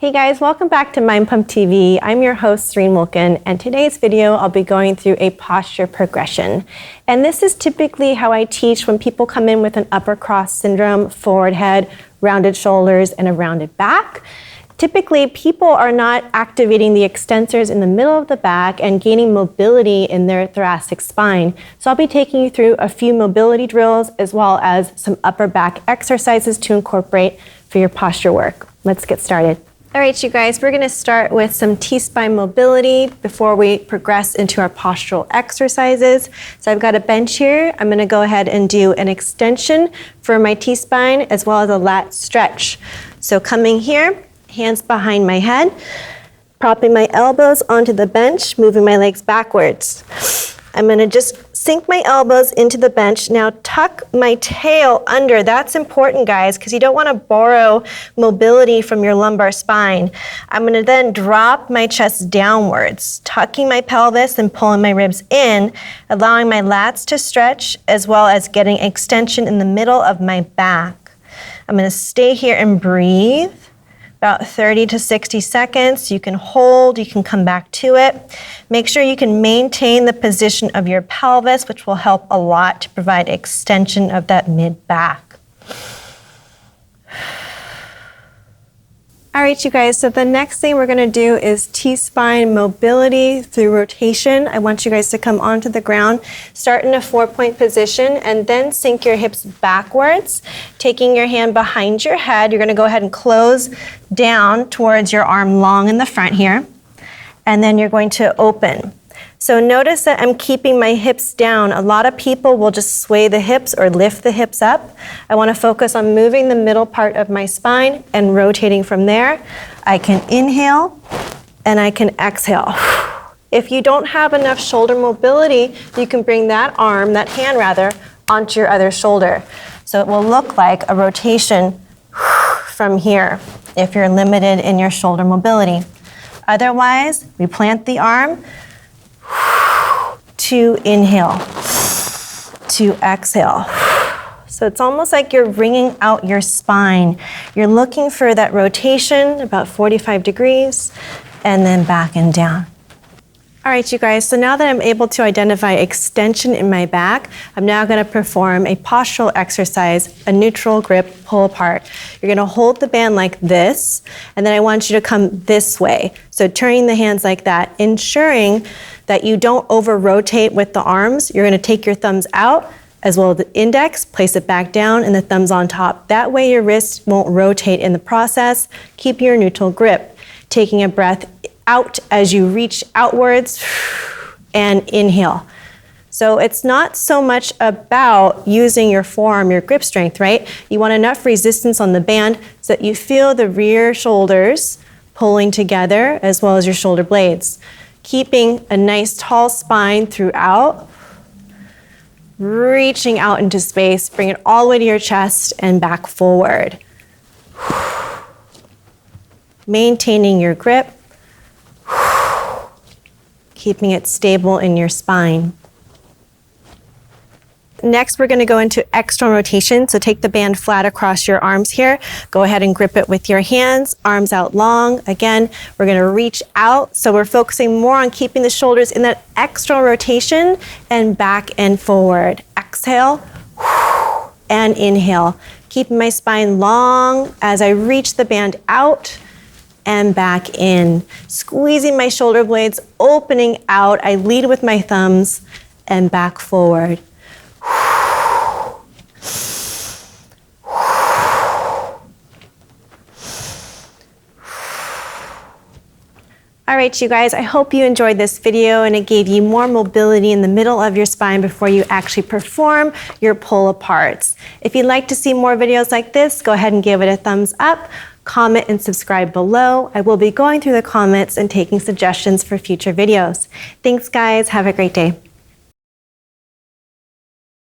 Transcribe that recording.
Hey guys, welcome back to Mind Pump TV. I'm your host, Serene, and today's video I'll be going through a posture progression. And this is typically how I teach when people come in with an upper cross syndrome, forward head, rounded shoulders, and a rounded back. Typically, people are not activating the extensors in the middle of the back and gaining mobility in their thoracic spine. So I'll be taking you through a few mobility drills as well as some upper back exercises to incorporate for your posture work. Let's get started. All right, you guys, we're gonna start with some T-spine mobility before we progress into our postural exercises. So I've got a bench here. I'm gonna go ahead and do an extension for my T-spine as well as a lat stretch. So coming here, hands behind my head, propping my elbows onto the bench, moving my legs backwards. I'm gonna just sink my elbows into the bench. Now tuck my tail under. That's important, guys, because you don't wanna borrow mobility from your lumbar spine. I'm gonna then drop my chest downwards, tucking my pelvis and pulling my ribs in, allowing my lats to stretch as well as getting extension in the middle of my back. I'm gonna stay here and breathe. About 30 to 60 seconds. You can hold, you can come back to it. Make sure you can maintain the position of your pelvis, which will help a lot to provide extension of that mid-back. All right, you guys, so the next thing we're gonna do is T-spine mobility through rotation. I want you guys to come onto the ground, start in a 4-point position, and then sink your hips backwards. Taking your hand behind your head, you're gonna go ahead and close down towards your arm long in the front here, and then you're going to open. So notice that I'm keeping my hips down. A lot of people will just sway the hips or lift the hips up. I want to focus on moving the middle part of my spine and rotating from there. I can inhale and I can exhale. If you don't have enough shoulder mobility, you can bring that arm, that hand rather, onto your other shoulder. So it will look like a rotation from here if you're limited in your shoulder mobility. Otherwise, we plant the arm, to inhale, to exhale. So it's almost like you're wringing out your spine. You're looking for that rotation, about 45 degrees, and then back and down. All right, you guys, so now that I'm able to identify extension in my back, I'm now gonna perform a postural exercise, a neutral grip pull apart. You're gonna hold the band like this, and then I want you to come this way. So turning the hands like that, ensuring that you don't over-rotate with the arms. You're gonna take your thumbs out, as well as the index, place it back down, and the thumbs on top. That way your wrist won't rotate in the process. Keep your neutral grip. Taking a breath out as you reach outwards and inhale. So it's not so much about using your forearm, your grip strength, right? You want enough resistance on the band so that you feel the rear shoulders pulling together as well as your shoulder blades. Keeping a nice tall spine throughout, reaching out into space, bring it all the way to your chest and back forward. Maintaining your grip, keeping it stable in your spine. Next, we're gonna go into external rotation. So take the band flat across your arms here. Go ahead and grip it with your hands, arms out long. Again, we're gonna reach out. So we're focusing more on keeping the shoulders in that external rotation and back and forward. Exhale and inhale. Keeping my spine long as I reach the band out and back in. Squeezing my shoulder blades, opening out. I lead with my thumbs and back forward. All right, you guys, I hope you enjoyed this video and it gave you more mobility in the middle of your spine before you actually perform your pull aparts. If you'd like to see more videos like this, go ahead and give it a thumbs up, comment and subscribe below. I will be going through the comments and taking suggestions for future videos. Thanks, guys. Have a great day.